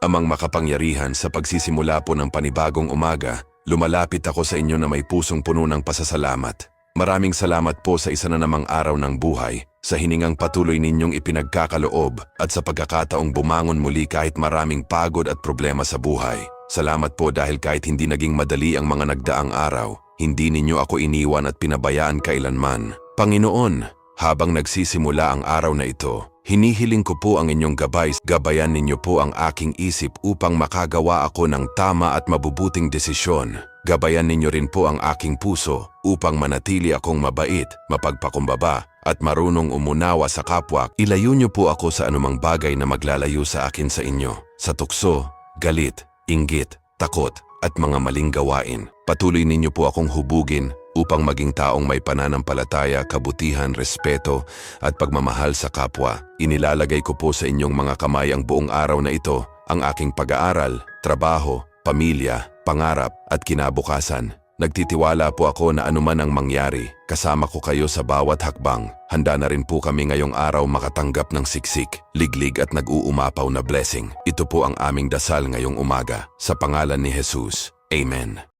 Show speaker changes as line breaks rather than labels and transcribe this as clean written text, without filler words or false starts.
Amang makapangyarihan, sa pagsisimula po ng panibagong umaga, lumalapit ako sa inyo na may pusong puno ng pasasalamat. Maraming salamat po sa isa na namang araw ng buhay, sa hiningang patuloy ninyong ipinagkakaloob at sa pagkakataong bumangon muli kahit maraming pagod at problema sa buhay. Salamat po dahil kahit hindi naging madali ang mga nagdaang araw, hindi ninyo ako iniwan at pinabayaan kailanman. Panginoon, habang nagsisimula ang araw na ito, hinihiling ko po ang inyong gabay. Gabayan ninyo po ang aking isip upang makagawa ako ng tama at mabubuting desisyon. Gabayan ninyo rin po ang aking puso upang manatili akong mabait, mapagpakumbaba at marunong umunawa sa kapwa. Ilayo niyo po ako sa anumang bagay na maglalayo sa akin sa inyo, sa tukso, galit, inggit, takot at mga maling gawain. Patuloy ninyo po akong hubugin upang maging taong may pananampalataya, kabutihan, respeto at pagmamahal sa kapwa. Inilalagay ko po sa inyong mga kamay ang buong araw na ito, ang aking pag-aaral, trabaho, pamilya, pangarap at kinabukasan. Nagtitiwala po ako na anuman ang mangyari, kasama ko kayo sa bawat hakbang. Handa na rin po kami ngayong araw makatanggap ng siksik, liglig at nag-uumapaw na blessing. Ito po ang aming dasal ngayong umaga. Sa pangalan ni Jesus. Amen.